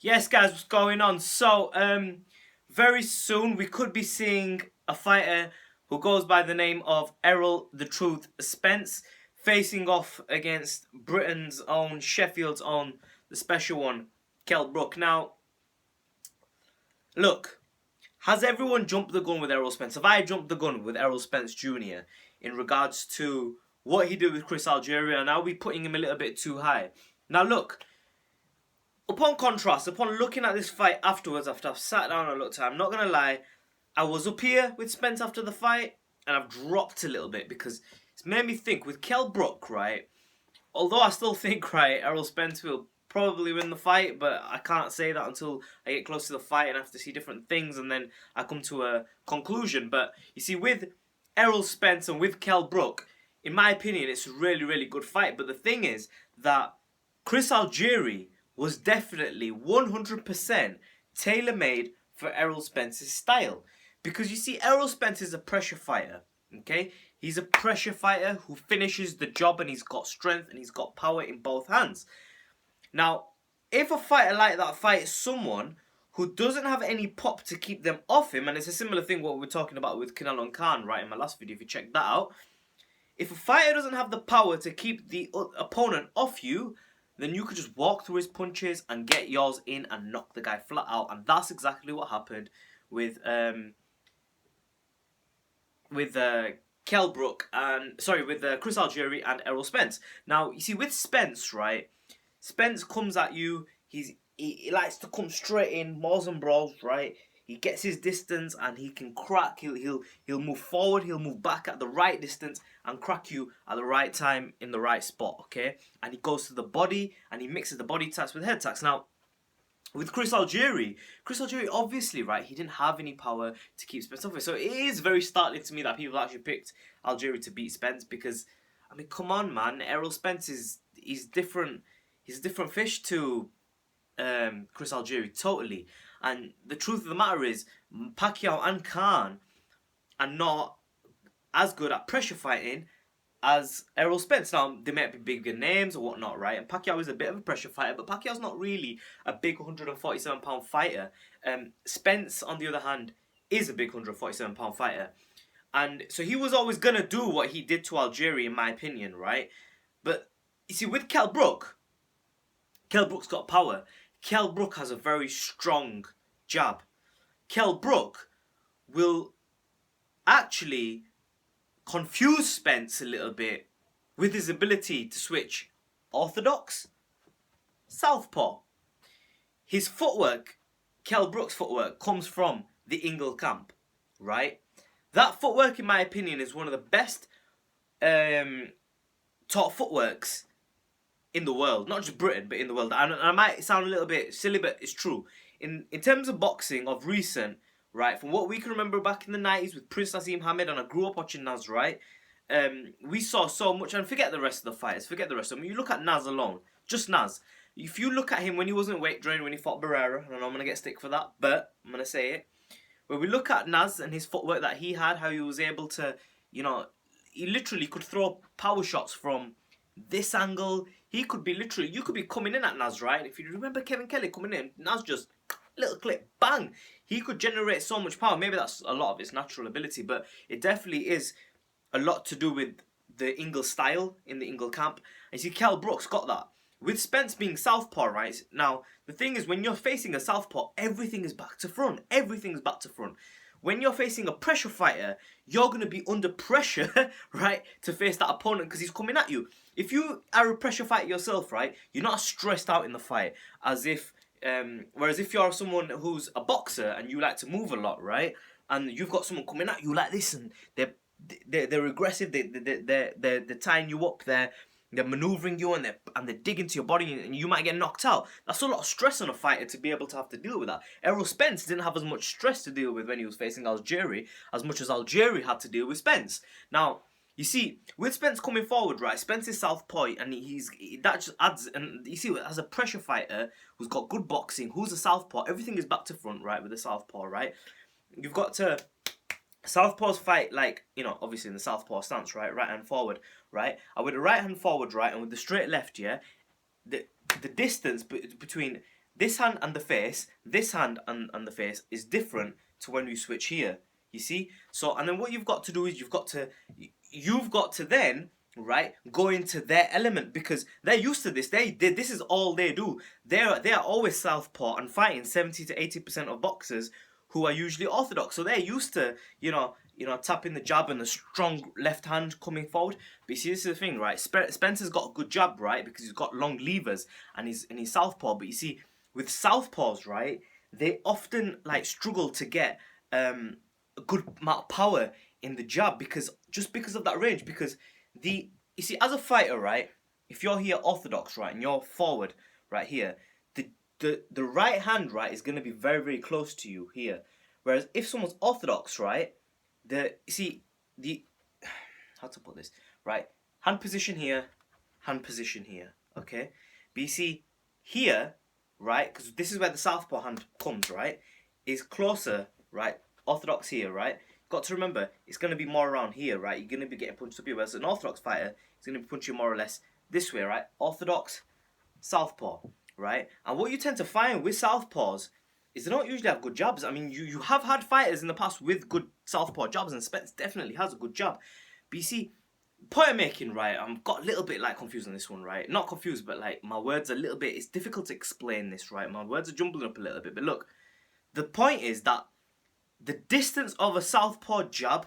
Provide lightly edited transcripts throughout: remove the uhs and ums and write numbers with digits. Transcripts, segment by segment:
Yes, guys, what's going on? So, very soon we could be seeing a fighter who goes by the name of Errol the Truth Spence facing off against Britain's own, Sheffield's own, the special one, Kell Brook. Now, look, has everyone jumped the gun with Errol Spence? Have I jumped the gun with Errol Spence Jr. in regards to what he did with Chris Algeria? And are we putting him a little bit too high? Now, look. Upon contrast, upon looking at this fight afterwards, after I've sat down and looked at it, I'm not going to lie, I was up here with Spence after the fight, and I've dropped a little bit because it's made me think with Kell Brook, right, although I still think, right, Errol Spence will probably win the fight, but I can't say that until I get close to the fight and I have to see different things and then I come to a conclusion. But you see, with Errol Spence and with Kell Brook, in my opinion, it's a really, really good fight. But the thing is that Chris Algieri was definitely 100% tailor-made for Errol Spence's style. Because you see, Errol Spence is a pressure fighter, okay? He's a pressure fighter who finishes the job, and he's got strength and he's got power in both hands. Now, if a fighter like that fights someone who doesn't have any pop to keep them off him, and it's a similar thing what we were talking about with Canelo and Khan, right, in my last video, if you check that out. If a fighter doesn't have the power to keep the opponent off you, then you could just walk through his punches and get yours in and knock the guy flat out. And that's exactly what happened with Kell Brook with Chris Algieri and Errol Spence. Now, you see, with Spence, right, Spence comes at you, he likes to come straight in, mauls and brawls, right? He gets his distance and he can crack. He'll move forward, he'll move back at the right distance and crack you at the right time in the right spot, okay? And he goes to the body and he mixes the body attacks with head attacks. Now, with Chris Algieri obviously, right, he didn't have any power to keep Spence off it. So it is very startling to me that people actually picked Algieri to beat Spence because, I mean, come on, man. Errol Spence he's different. He's a different fish to Chris Algieri, totally. And the truth of the matter is, Pacquiao and Khan are not as good at pressure fighting as Errol Spence. Now, they might be bigger names or whatnot, right? And Pacquiao is a bit of a pressure fighter, but Pacquiao's not really a big 147-pound fighter. Spence, on the other hand, is a big 147-pound fighter. And so he was always going to do what he did to Algieri, in my opinion, right? But, you see, with Kell Brook's got power. Kell Brook has a very strong jab. Kell Brook will actually confuse Spence a little bit with his ability to switch orthodox, southpaw. His footwork, Kell Brook's footwork, comes from the Ingle camp, right? That footwork, in my opinion, is one of the best taught footworks in the world, not just Britain, but in the world. And I might sound a little bit silly, but it's true. In terms of boxing of recent, right, from what we can remember back in the 90s with Prince Naseem Hamed, and I grew up watching Naz, right, we saw so much, and forget the rest of the fighters, forget the rest of them. You look at Naz alone, just Naz. If you look at him when he wasn't weight drained, when he fought Barrera, and I know I'm going to get stick for that, but I'm going to say it. When we look at Naz and his footwork that he had, how he was able to, you know, he literally could throw power shots from this angle. He could be literally, you could be coming in at Naz, right? If you remember Kevin Kelly coming in, Naz just, little clip, bang. He could generate so much power. Maybe that's a lot of his natural ability, but it definitely is a lot to do with the Ingle style in the Ingle camp. And you see, Kell Brook's got that. With Spence being southpaw, right? Now, the thing is, when you're facing a southpaw, everything is back to front. Everything is back to front. When you're facing a pressure fighter, you're going to be under pressure, right, to face that opponent because he's coming at you. If you are a pressure fighter yourself, right, you're not stressed out in the fight as if, whereas if you're someone who's a boxer and you like to move a lot, right, and you've got someone coming at you like this and they're aggressive, they're tying you up, they're maneuvering you and they're digging to your body and you might get knocked out. That's a lot of stress on a fighter to be able to have to deal with that. Errol Spence didn't have as much stress to deal with when he was facing Algieri as much as Algieri had to deal with Spence. Now, you see, with Spence coming forward, right, Spence is southpaw and that just adds, and you see, as a pressure fighter who's got good boxing, who's a southpaw, everything is back to front, right, with the southpaw, right? You've got to southpaws fight like, you know, obviously in the southpaw stance, right? Right hand forward, right? And with the right hand forward, right, and with the straight left, yeah, the distance between this hand and the face, this hand and the face is different to when we switch here. You see? So, and then what you've got to do is you've got to then, right, go into their element, because they're used to this. This is all they do. They are always southpaw and fighting 70 to 80% of boxers who are usually orthodox. So they're used to, tapping the jab and the strong left hand coming forward. But you see, this is the thing, right? Spencer's got a good jab, right? Because he's got long levers and he's southpaw. But you see, with southpaws, right, they often like struggle to get a good amount of power in the jab because of that range. Because you see, as a fighter, right, if you're here orthodox, right, and you're forward right here, the right hand, right, is going to be very, very close to you here. Whereas if someone's orthodox, right, how to put this, right, hand position here, okay? But you see, here, right, because this is where the southpaw hand comes, right, is closer, right, orthodox here, right? Got to remember, it's going to be more around here, right? You're going to be getting punched up here. Whereas an orthodox fighter is going to be punching more or less this way, right? Orthodox, southpaw, right? And what you tend to find with southpaws is they don't usually have good jabs. I mean, you have had fighters in the past with good southpaw jabs, and Spence definitely has a good jab. But you see, point I'm making, right, I've got a little bit like confused on this one, right? Not confused, but like my words a little bit, it's difficult to explain this, right? My words are jumbling up a little bit. But look, the point is that the distance of a southpaw jab,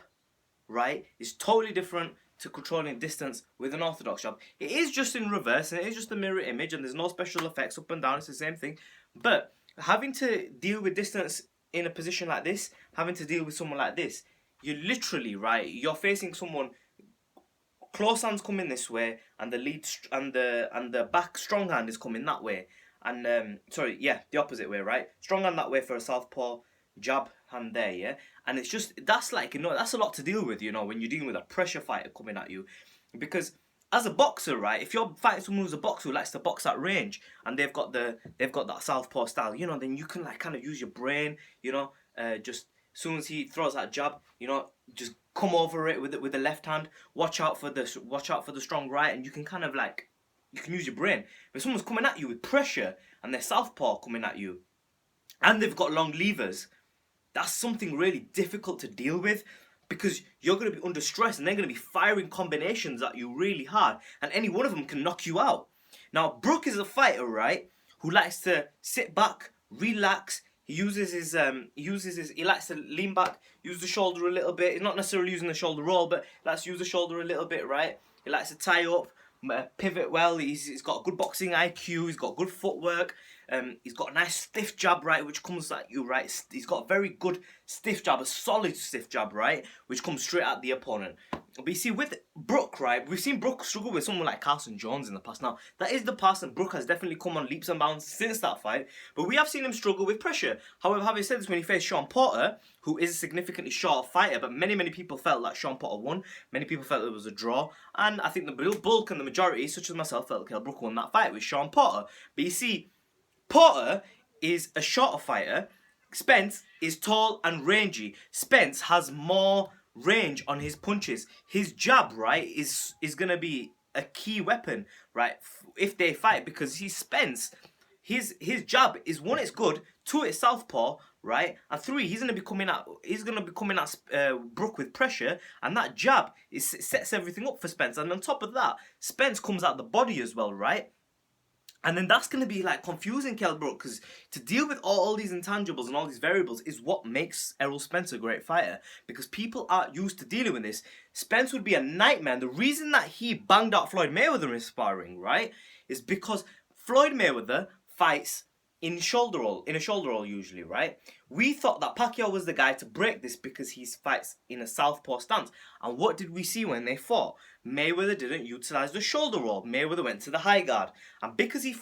right, is totally different to controlling distance with an orthodox jab. It is just in reverse, and it is just a mirror image, and there's no special effects up and down. It's the same thing. But having to deal with distance in a position like this, having to deal with someone like this, you literally, right, you're facing someone. Close hand's coming this way, and the lead and the back strong hand is coming that way. And the opposite way, right? Strong hand that way for a southpaw, jab hand there, yeah. And it's just that's a lot to deal with, when you're dealing with a pressure fighter coming at you, because as a boxer, right, if you're fighting someone who's a boxer who likes to box at range and they've got that southpaw style, then you can like kind of use your brain, just as soon as he throws that jab, just come over it with the left hand. Watch out for the strong right, and you can kind of like you can use your brain. But if someone's coming at you with pressure and they're southpaw coming at you, and they've got long levers, that's something really difficult to deal with. Because you're going to be under stress and they're going to be firing combinations at you really hard. And any one of them can knock you out. Now, Brook is a fighter, right? Who likes to sit back, relax. He likes to lean back, use the shoulder a little bit. He's not necessarily using the shoulder roll, but let's use the shoulder a little bit, right? He likes to tie up, pivot well. He's got good boxing IQ. He's got good footwork. He's got a nice stiff jab, right, which comes at you, right? He's got a very good stiff jab, a solid stiff jab, right, which comes straight at the opponent. But you see, with Brook, right, we've seen Brook struggle with someone like Carson Jones in the past. Now, that is the past, and Brook has definitely come on leaps and bounds since that fight. But we have seen him struggle with pressure. However, having said this, when he faced Sean Porter, who is a significantly shorter fighter, but many, many people felt that Sean Porter won. Many people felt it was a draw. And I think the bulk and the majority, such as myself, felt Kell Brook won that fight with Sean Porter. But you see, Porter is a shorter fighter. Spence is tall and rangy. Spence has more range on his punches. His jab, right, is going to be a key weapon, right, if they fight, because he's Spence. His jab is, one, it's good. Two, it's southpaw, right, and three, he's gonna be coming at Brook with pressure, and that jab sets everything up for Spence. And on top of that, Spence comes out the body as well, right. And then that's going to be like confusing Kell Brook, because to deal with all these intangibles and all these variables is what makes Errol Spence a great fighter, because people aren't used to dealing with this. Spence would be a nightmare. And the reason that he banged out Floyd Mayweather in sparring, right, is because Floyd Mayweather fights in a shoulder roll usually, right? We thought that Pacquiao was the guy to break this because he fights in a southpaw stance. And what did we see when they fought? Mayweather didn't utilize the shoulder roll. Mayweather went to the high guard. And because he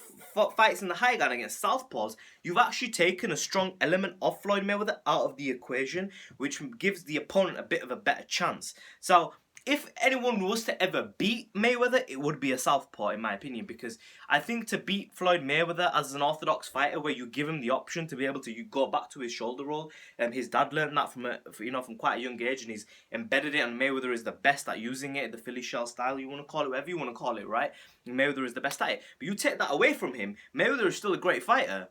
fights in the high guard against southpaws, you've actually taken a strong element of Floyd Mayweather out of the equation, which gives the opponent a bit of a better chance. So if anyone was to ever beat Mayweather, it would be a southpaw, in my opinion, because I think to beat Floyd Mayweather as an orthodox fighter, where you give him the option to be able to go back to his shoulder roll, his dad learned that from quite a young age, and he's embedded it, and Mayweather is the best at using it, the Philly shell style, you want to call it whatever you want to call it, right? And Mayweather is the best at it. But you take that away from him, Mayweather is still a great fighter.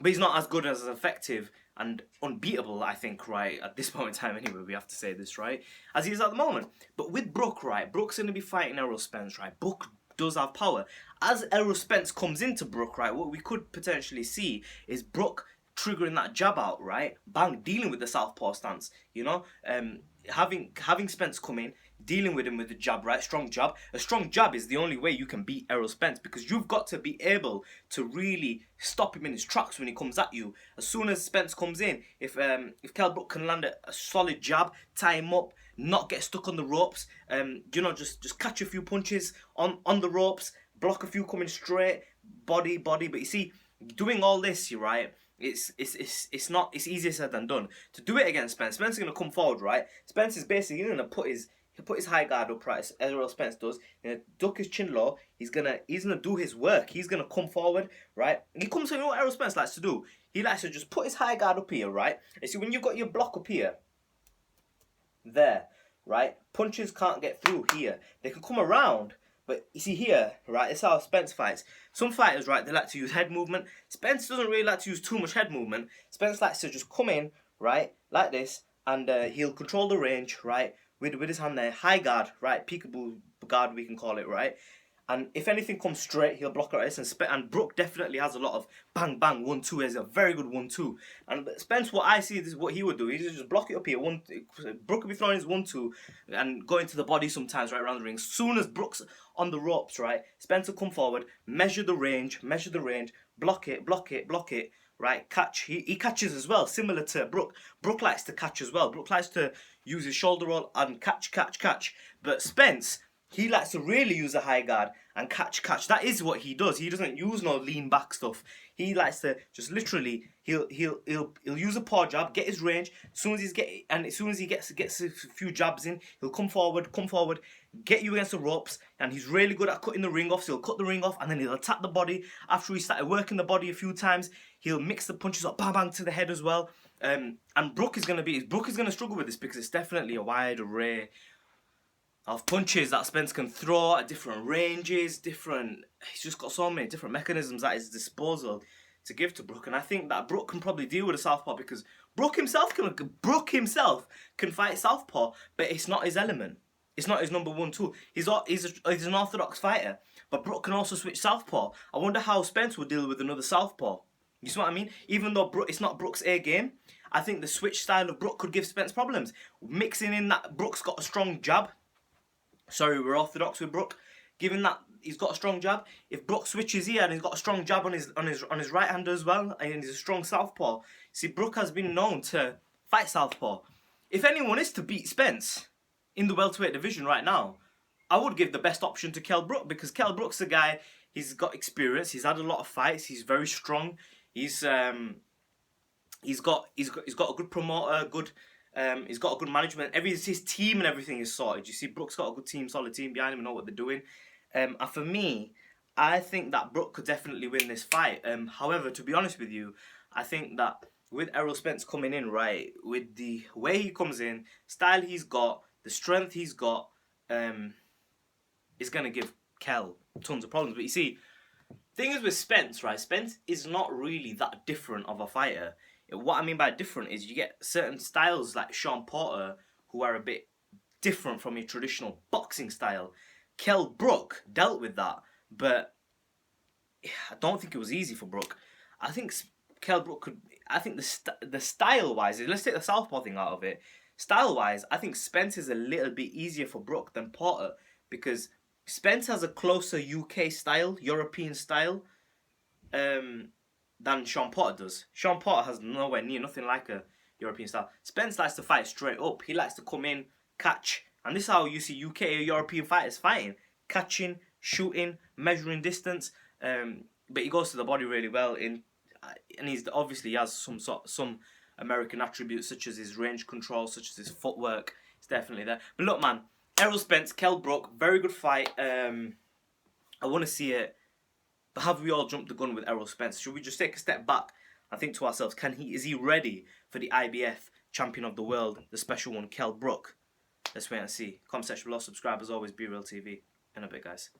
but he's not as good as effective and unbeatable, I think, right, at this point in time anyway, we have to say this, right, as he is at the moment. But with Brook, right, Brook's going to be fighting Errol Spence, right? Brook does have power. As Errol Spence comes into Brook, right, what we could potentially see is Brook triggering that jab out, right? Bang, dealing with the southpaw stance, you know? Having Spence come in, dealing with him with the jab, right? Strong jab. A strong jab is the only way you can beat Errol Spence, because you've got to be able to really stop him in his tracks when he comes at you. As soon as Spence comes in, if Kell Brook can land a solid jab, tie him up, not get stuck on the ropes, you know, just catch a few punches on the ropes, block a few coming straight, body. But you see, doing all this, you're right. It's easier said than done. To do it against Spence, Spence is gonna come forward, right? Spence is basically gonna put his high guard up, right? As Errol Spence does. He's gonna duck his chin low. He's gonna do his work. He's gonna come forward, right? He comes. You know what Errol Spence likes to do? He likes to just put his high guard up here, right? And see, when you've got your block up here, there, right? Punches can't get through here. They can come around. But you see here, right, it's how Spence fights. Some fighters, right, they like to use head movement. Spence doesn't really like to use too much head movement. Spence likes to just come in, right, like this, and he'll control the range, right, with his hand there. High guard, right, peekaboo guard, we can call it, right. And if anything comes straight, he'll block it like this. And Brook definitely has a lot of bang, bang, 1-2. He's a very good 1-2. And Spence, what I see, this is what he would do. He'd just block it up here. Brook would be throwing his 1-2 and go into the body sometimes, right, around the ring. As soon as Brook's on the ropes, right, Spence will come forward, measure the range, block it, right, catch. He catches as well, similar to Brook. Brook likes to catch as well. Brook likes to use his shoulder roll and catch. But Spence, he likes to really use a high guard and catch. That is what he does. He doesn't use no lean back stuff. He likes to just literally he'll use a paw jab, get his range. As soon as he gets a few jabs in, he'll come forward, get you against the ropes, and he's really good at cutting the ring off. So he'll cut the ring off and then he'll attack the body. After he started working the body a few times, he'll mix the punches up, bang bang to the head as well. And Brook is gonna struggle with this because it's definitely a wide array of punches that Spence can throw at different ranges, he's just got so many different mechanisms at his disposal to give to Brook, and I think that Brook can probably deal with a southpaw because Brook himself can fight southpaw, but it's not his element. It's not his number 1 tool. He's an orthodox fighter, but Brook can also switch southpaw. I wonder how Spence would deal with another southpaw. You see what I mean? Even though it's not Brook's A game, I think the switch style of Brook could give Spence problems. Mixing in that Brook's got a strong jab. Sorry, we're orthodox with Brook. Given that he's got a strong jab, if Brook switches here and he's got a strong jab on his right hander as well, and he's a strong southpaw. See, Brook has been known to fight southpaw. If anyone is to beat Spence in the welterweight division right now, I would give the best option to Kell Brook, because Kell Brook's a guy. He's got experience. He's had a lot of fights. He's very strong. He's got a good promoter. He's got a good management. His team and everything is sorted. You see, Brook's got a good team, solid team behind him and know what they're doing. And for me, I think that Brook could definitely win this fight. However, to be honest with you, I think that with Errol Spence coming in, right, with the way he comes in, style he's got, the strength he's got, is going to give Kell tons of problems. But you see, thing is with Spence, right, Spence is not really that different of a fighter. What I mean by different is you get certain styles like Sean Porter who are a bit different from your traditional boxing style. Kell Brook dealt with that, but I don't think it was easy for Brook. I think Kell Brook could. I think the style wise, let's take the southpaw thing out of it. Style wise, I think Spence is a little bit easier for Brook than Porter, because Spence has a closer UK style, European style, than Sean Porter does. Sean Porter has nowhere near nothing like a European style. Spence likes to fight straight up. He likes to come in, catch. And this is how you see UK or European fighters fighting. Catching, shooting, measuring distance. But he goes to the body really well. And he has some American attributes, such as his range control, such as his footwork. It's definitely there. But look, man, Errol Spence, Kell Brook, very good fight. I want to see it. But have we all jumped the gun with Errol Spence? Should we just take a step back and think to ourselves, is he ready for the IBF champion of the world, the special one, Kell Brook? Let's wait and see. Comment section below, subscribe as always, Be Real TV. In a bit, guys.